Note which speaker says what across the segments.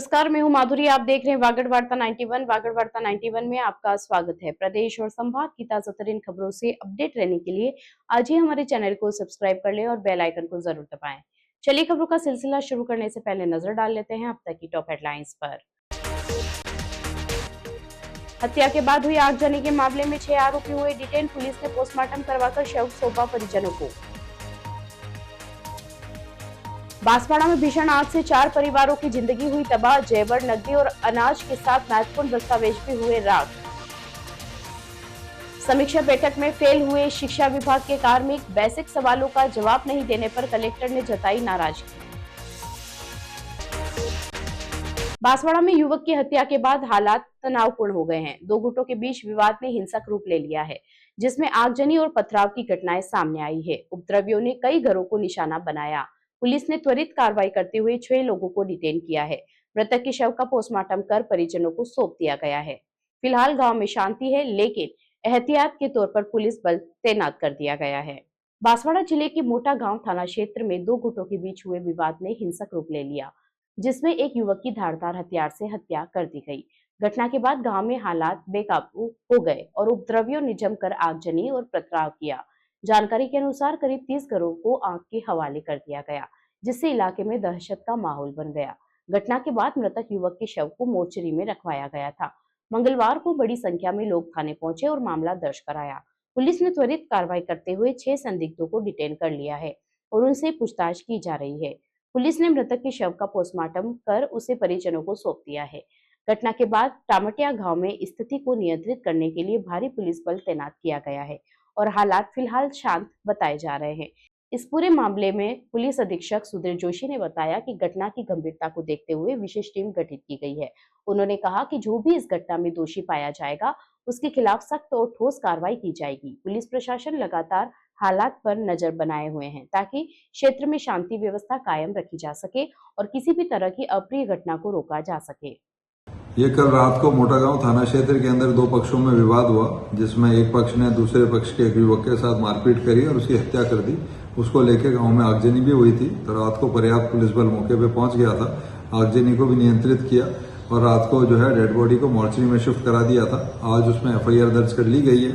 Speaker 1: नमस्कार, मैं हूं माधुरी। आप देख रहे हैं वागड़ वार्ता 91। वागड़ वार्ता 91 में आपका स्वागत है। प्रदेश और संभाग की ताजातरीन खबरों से अपडेट रहने के लिए आज ही हमारे चैनल को सब्सक्राइब कर लें और बेल आइकन को जरूर दबाएं। चलिए खबरों का सिलसिला शुरू करने से पहले नजर डाल लेते हैं अब तक की टॉप हेडलाइंस पर। हत्या के बाद हुई आगजनी के मामले में 6 आरोपी हुए डिटेन। पुलिस ने पोस्टमार्टम करवाकर शव सौंपा परिजनों को। बांसवाड़ा में भीषण आग से 4 परिवारों की जिंदगी हुई तबाह। जेवर, नकदी और अनाज के साथ महत्वपूर्ण दस्तावेज भी हुए राख। समीक्षा बैठक में फेल हुए शिक्षा विभाग के कार्मिक। बेसिक सवालों का जवाब नहीं देने पर कलेक्टर ने जताई नाराजगी। बांसवाड़ा में युवक की हत्या के बाद हालात तनावपूर्ण हो गए हैं। दो गुटों के बीच विवाद ने हिंसक रूप ले लिया है, जिसमें आगजनी और पथराव की घटनाएं सामने आई है। उपद्रवियों ने कई घरों को निशाना बनाया। पुलिस ने त्वरित कार्रवाई करते हुए 6 लोगों को डिटेन किया है। मृतक के शव का पोस्टमार्टम कर परिजनों को सौंप दिया गया है। फिलहाल गांव में शांति है, लेकिन एहतियात के तौर पर पुलिस बल तैनात कर दिया गया है। बांसवाड़ा जिले के मोटा गांव थाना क्षेत्र में दो गुटों के बीच हुए विवाद ने हिंसक रूप ले लिया, जिसमें एक युवक की धारदार हथियार से हत्या कर दी गई। घटना के बाद गांव में हालात बेकाबू हो गए और उपद्रवियों ने जमकर आगजनी और पथराव किया। जानकारी के अनुसार करीब 30 घरों को आग के हवाले कर दिया गया, जिससे इलाके में दहशत का माहौल बन गया। घटना के बाद मृतक युवक के शव को मोर्चरी में रखवाया गया था। मंगलवार को बड़ी संख्या में लोग थाने पहुंचे और मामला दर्ज कराया। पुलिस ने त्वरित कार्रवाई करते हुए 6 संदिग्धों को डिटेन कर लिया है और उनसे पूछताछ की जा रही है। पुलिस ने मृतक के शव का पोस्टमार्टम कर उसे परिजनों को सौंप दिया है। घटना के बाद टामटिया गांव में स्थिति को नियंत्रित करने के लिए भारी पुलिस बल तैनात किया गया है और हालात फिलहाल शांत बताए जा रहे हैं। इस पूरे मामले में पुलिस अधीक्षक सुधीर जोशी ने बताया कि घटना की गंभीरता को देखते हुए विशेष टीम गठित की गई है। उन्होंने कहा कि जो भी इस घटना में दोषी पाया जाएगा, उसके खिलाफ सख्त और ठोस कार्रवाई की जाएगी। पुलिस प्रशासन लगातार हालात पर नजर बनाए हुए हैं, ताकि क्षेत्र में शांति व्यवस्था कायम रखी जा सके और किसी भी तरह की अप्रिय घटना को रोका जा सके।
Speaker 2: ये कल रात को मोटा गांव थाना क्षेत्र के अंदर दो पक्षों में विवाद हुआ, जिसमें एक पक्ष ने दूसरे पक्ष के एक युवक के साथ मारपीट करी और उसकी हत्या कर दी। उसको लेकर गांव में आगजनी भी हुई थी, तो रात को पर्याप्त पुलिस बल मौके पे पहुंच गया था। आगजनी को भी नियंत्रित किया और रात को जो है डेड बॉडी को मोर्चरी में शिफ्ट करा दिया था। आज उसमें FIR दर्ज कर ली गई है,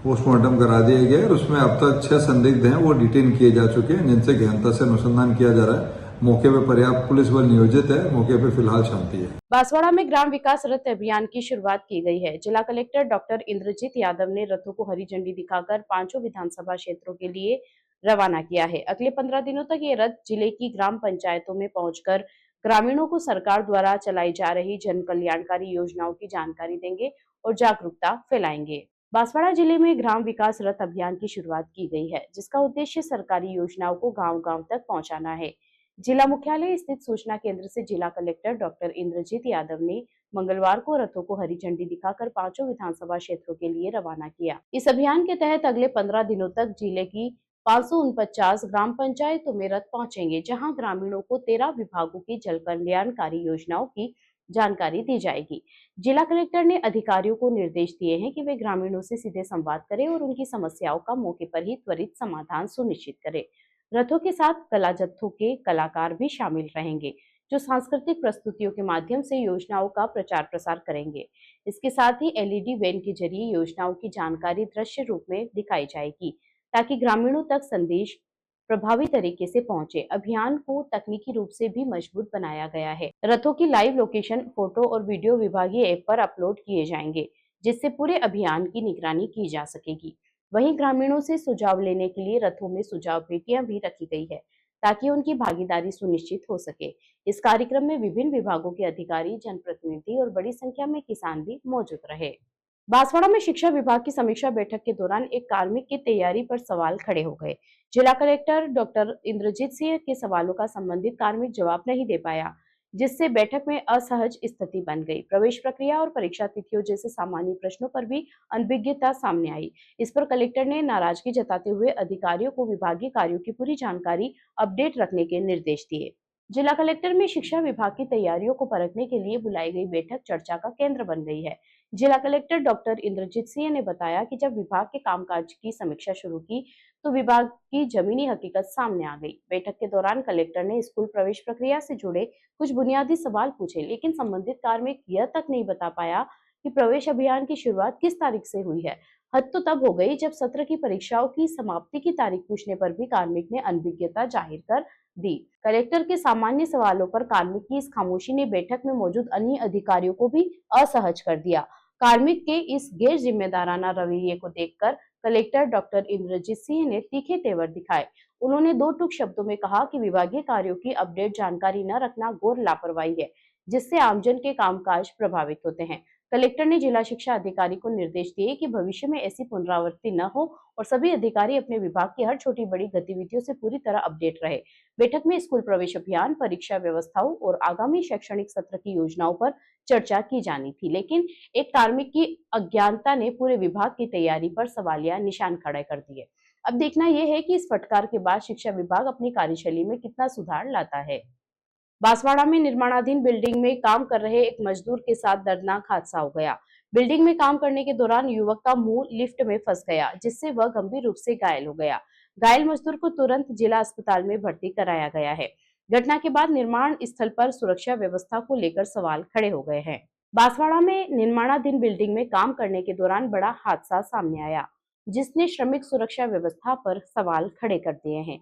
Speaker 2: पोस्टमार्टम करा दिया गया और उसमें अब तक 6 संदिग्ध हैं, वो डिटेन किए जा चुके हैं, जिनसे गहनता से अनुसंधान किया जा रहा है। मौके पे पर्याप्त पुलिस बल नियोजित है। मौके पे फिलहाल शांति है।
Speaker 1: बांसवाड़ा में ग्राम विकास रथ अभियान की शुरुआत की गई है। जिला कलेक्टर डॉक्टर इंद्रजीत यादव ने रथों को हरी झंडी दिखाकर 5 विधानसभा क्षेत्रों के लिए रवाना किया है। अगले 15 दिनों तक ये रथ जिले की ग्राम पंचायतों में पहुंचकर ग्रामीणों को सरकार द्वारा चलाई जा रही जन कल्याणकारी योजनाओं की जानकारी देंगे और जागरूकता फैलाएंगे। बांसवाड़ा जिले में ग्राम विकास रथ अभियान की शुरुआत की गई है, जिसका उद्देश्य सरकारी योजनाओं को गांव-गांव तक पहुंचाना है। जिला मुख्यालय स्थित सूचना केंद्र से जिला कलेक्टर डॉक्टर इंद्रजीत यादव ने मंगलवार को रथों को हरी झंडी दिखाकर 5 विधानसभा क्षेत्रों के लिए रवाना किया। इस अभियान के तहत अगले 15 दिनों तक जिले की 549 ग्राम पंचायतों में रथ पहुंचेंगे, जहां ग्रामीणों को 13 विभागों की जल कल्याणकारी योजनाओं की जानकारी दी जाएगी। जिला कलेक्टर ने अधिकारियों को निर्देश दिए हैं कि वे ग्रामीणों से सीधे संवाद करें और उनकी समस्याओं का मौके पर ही त्वरित समाधान सुनिश्चित करें। रथों के साथ कला जत्थों के कलाकार भी शामिल रहेंगे, जो सांस्कृतिक प्रस्तुतियों के माध्यम से योजनाओं का प्रचार प्रसार करेंगे। इसके साथ ही LED वैन के जरिए योजनाओं की जानकारी दृश्य रूप में दिखाई जाएगी, ताकि ग्रामीणों तक संदेश प्रभावी तरीके से पहुंचे। अभियान को तकनीकी रूप से भी मजबूत बनाया गया है। रथों की लाइव लोकेशन, फोटो और वीडियो विभागीय ऐप पर अपलोड किए जाएंगे, जिससे पूरे अभियान की निगरानी की जा सकेगी। वहीं ग्रामीणों से सुझाव लेने के लिए रथों में सुझाव पेटियां भी रखी गई है, ताकि उनकी भागीदारी सुनिश्चित हो सके। इस कार्यक्रम में विभिन्न विभागों के अधिकारी, जनप्रतिनिधि और बड़ी संख्या में किसान भी मौजूद रहे। बांसवाड़ा में शिक्षा विभाग की समीक्षा बैठक के दौरान एक कार्मिक की तैयारी पर सवाल खड़े हो गए। जिला कलेक्टर डॉक्टर इंद्रजीत सिंह के सवालों का संबंधित कार्मिक जवाब नहीं दे पाया, जिससे बैठक में असहज स्थिति बन गई। प्रवेश प्रक्रिया और परीक्षा तिथियों जैसे सामान्य प्रश्नों पर भी अनभिज्ञता सामने आई। इस पर कलेक्टर ने नाराजगी जताते हुए अधिकारियों को विभागीय कार्यों की पूरी जानकारी अपडेट रखने के निर्देश दिए। जिला कलेक्टर में शिक्षा विभाग की तैयारियों को परखने के लिए बुलाई गई बैठक चर्चा का केंद्र बन गई है। जिला कलेक्टर डॉक्टर इंद्रजीत सिंह ने बताया कि जब विभाग के कामकाज की समीक्षा शुरू की तो विभाग की जमीनी हकीकत सामने आ गई। बैठक के दौरान कलेक्टर ने स्कूल प्रवेश प्रक्रिया से जुड़े कुछ बुनियादी सवाल पूछे, लेकिन संबंधित कार्मिक यह तक नहीं बता पाया कि प्रवेश अभियान की शुरुआत किस तारीख से हुई है। हद तो तब हो गई जब सत्र की परीक्षाओं की समाप्ति की तारीख पूछने पर भी कार्मिक ने अनभिज्ञता जाहिर कर दी। कलेक्टर के सामान्य सवालों पर कार्मिक की इस खामोशी ने बैठक में मौजूद अन्य अधिकारियों को भी असहज कर दिया। कार्मिक के इस गैर जिम्मेदाराना रवैये को देखकर कलेक्टर डॉक्टर इंद्रजीत सिंह ने तीखे तेवर दिखाए। उन्होंने दो टूक शब्दों में कहा कि विभागीय कार्यों की अपडेट जानकारी न रखना घोर लापरवाही है, जिससे आमजन के कामकाज प्रभावित होते हैं। कलेक्टर ने जिला शिक्षा अधिकारी को निर्देश दिए कि भविष्य में ऐसी पुनरावृत्ति न हो और सभी अधिकारी अपने विभाग की हर छोटी बड़ी गतिविधियों से पूरी तरह अपडेट रहे। बैठक में स्कूल प्रवेश अभियान, परीक्षा व्यवस्थाओं और आगामी शैक्षणिक सत्र की योजनाओं पर चर्चा की जानी थी, लेकिन एक कार्मिक की अज्ञानता ने पूरे विभाग की तैयारी पर सवालिया निशान खड़े कर दिए। अब देखना यह है कि इस फटकार के बाद शिक्षा विभाग अपनी कार्यशैली में कितना सुधार लाता है। बांसवाड़ा में निर्माणाधीन बिल्डिंग में काम कर रहे एक मजदूर के साथ दर्दनाक हादसा हो गया। बिल्डिंग में काम करने के दौरान युवक का मुंह लिफ्ट में फंस गया, जिससे वह गंभीर रूप से घायल हो गया। घायल मजदूर को तुरंत जिला अस्पताल में भर्ती कराया गया है। घटना के बाद निर्माण स्थल पर सुरक्षा व्यवस्था को लेकर सवाल खड़े हो गए हैं। बांसवाड़ा में निर्माणाधीन बिल्डिंग में काम करने के दौरान बड़ा हादसा सामने आया, जिसने श्रमिक सुरक्षा व्यवस्था पर सवाल खड़े कर दिए हैं।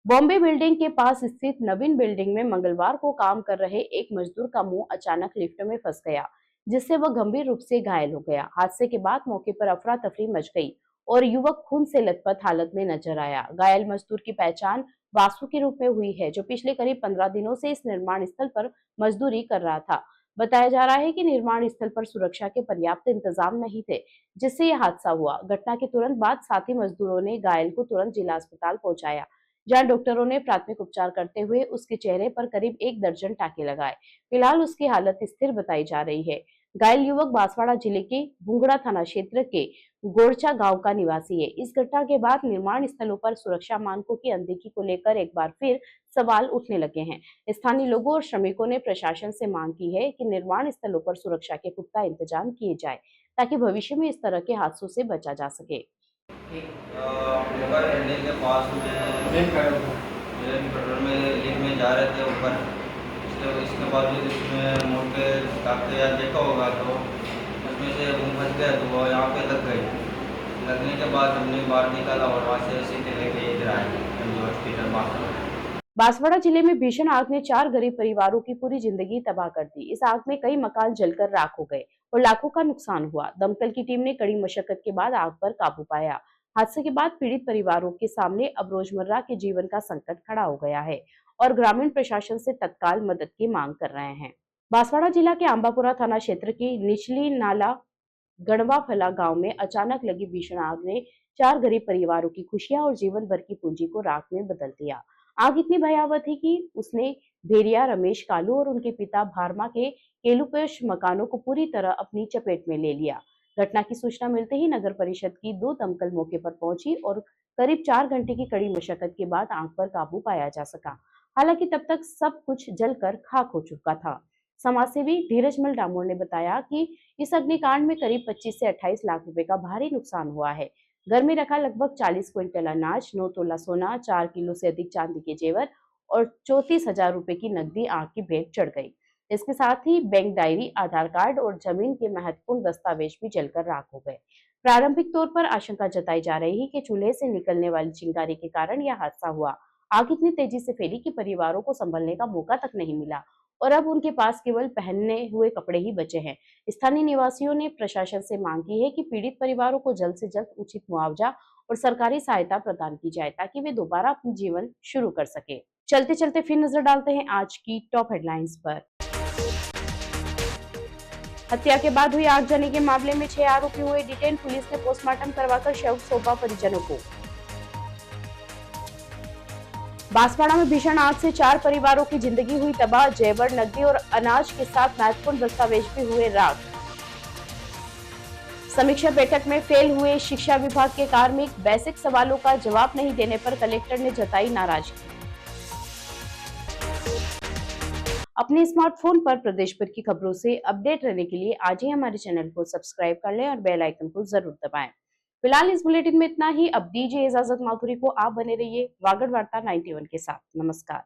Speaker 1: बॉम्बे बिल्डिंग के पास स्थित नवीन बिल्डिंग में मंगलवार को काम कर रहे एक मजदूर का मुंह अचानक लिफ्ट में फंस गया, जिससे वह गंभीर रूप से घायल हो गया। हादसे के बाद मौके पर अफरा तफरी मच गई और युवक खून से लथपथ हालत में नजर आया। घायल मजदूर की पहचान वासु के रूप में हुई है, जो पिछले करीब 15 दिनों से इस निर्माण स्थल पर मजदूरी कर रहा था। बताया जा रहा है कि निर्माण स्थल पर सुरक्षा के पर्याप्त इंतजाम नहीं थे, जिससे यह हादसा हुआ। घटना के तुरंत बाद साथी मजदूरों ने घायल को तुरंत जिला अस्पताल पहुंचाया, जहां डॉक्टरों ने प्राथमिक उपचार करते हुए उसके चेहरे पर करीब 1 दर्जन टाके लगाए। फिलहाल उसकी हालत स्थिर बताई जा रही है। घायल युवक बांसवाड़ा जिले के बुंगड़ा थाना क्षेत्र के गोरचा गांव का निवासी है। इस घटना के बाद निर्माण स्थलों पर सुरक्षा मानकों की अनदेखी को लेकर एक बार फिर सवाल उठने लगे हैं। स्थानीय लोगों और श्रमिकों ने प्रशासन से मांग की है कि निर्माण स्थलों पर सुरक्षा के पुख्ता इंतजाम किए जाए, ताकि भविष्य में इस तरह के हादसों से बचा जा सके।
Speaker 3: मुगल एंडिंग के पास में पेट्रोल में लीक में जा रहे थे ऊपर। इसके बावजूद इसमें मोटे काफी याद देखा होगा तो उसमें से मुँह फंस गया, तो वो यहाँ पे लग गई। लगने के बाद हमने बाहर निकाला और वहाँ से सीधे लेके इधर आए हॉस्पिटल।
Speaker 1: बांसवाड़ा जिले में भीषण आग ने 4 गरीब परिवारों की पूरी जिंदगी तबाह कर दी। इस आग में कई मकान जलकर राख हो गए और लाखों का नुकसान हुआ। दमकल की टीम ने कड़ी मशक्कत के बाद आग पर काबू पाया। हादसे के बाद पीड़ित परिवारों के सामने अब रोजमर्रा के जीवन का संकट खड़ा हो गया है और ग्रामीण प्रशासन से तत्काल मदद की मांग कर रहे हैं। बांसवाड़ा जिला के आंबापुरा थाना क्षेत्र की निचली नाला गणवा फला गांव में अचानक लगी भीषण आग ने 4 गरीब परिवारों की खुशियां और जीवन भर की पूंजी को राख में बदल दिया। आग इतनी भयावह थी कि उसने भेरिया, रमेश, कालू और उनके पिता भारमा के केलुपेश मकानों को पूरी तरह अपनी चपेट में ले लिया। घटना की सूचना मिलते ही नगर परिषद की 2 दमकल मौके पर पहुंची और करीब 4 घंटे की कड़ी मशक्कत के बाद आग पर काबू पाया जा सका। हालांकि तब तक सब कुछ जलकर खाक हो चुका था। समाजसेवी धीरजमल डामोर ने बताया कि इस अग्निकांड में करीब 25 से 28 लाख रुपए का भारी नुकसान हुआ है। घर में रखा लगभग 40 क्विंटल अनाज, 9 तोला सोना, 4 किलो से अधिक चांदी के जेवर और 34,000 रुपए की नकदी आग की भेंट चढ़ गई। इसके साथ ही बैंक डायरी, आधार कार्ड और जमीन के महत्वपूर्ण दस्तावेज भी जलकर राख हो गए। प्रारंभिक तौर पर आशंका जताई जा रही है कि चूल्हे से निकलने वाली चिंगारी के कारण यह हादसा हुआ। आग इतनी तेजी से फैली कि परिवारों को संभलने का मौका तक नहीं मिला और अब उनके पास केवल पहनने हुए कपड़े ही बचे हैं। स्थानीय निवासियों ने प्रशासन से मांग की है कि पीड़ित परिवारों को जल्द से जल्द उचित मुआवजा और सरकारी सहायता प्रदान की जाए, ताकि वे दोबारा अपना जीवन शुरू कर सके। चलते चलते फिर नजर डालते हैं आज की टॉप हेडलाइंस पर। हत्या के बाद हुई आगजनी के मामले में 6 आरोपी हुए डिटेन। पुलिस ने पोस्टमार्टम करवाकर शव सौंपा परिजनों को। बांसवाड़ा में भीषण आग से 4 परिवारों की जिंदगी हुई तबाह। जेवर, नकदी और अनाज के साथ महत्वपूर्ण दस्तावेज भी हुए राख। समीक्षा बैठक में फेल हुए शिक्षा विभाग के कार्मिक। बेसिक सवालों का जवाब नहीं देने पर कलेक्टर ने जताई नाराजगी। अपने स्मार्टफोन पर प्रदेश भर की खबरों से अपडेट रहने के लिए आज ही हमारे चैनल को सब्सक्राइब कर लें और बेल आइकन को जरूर दबाएं। फिलहाल इस बुलेटिन में इतना ही। अब दीजिए इजाजत माथुरी को। आप बने रहिए वागड़ वार्ता 91 के साथ। नमस्कार।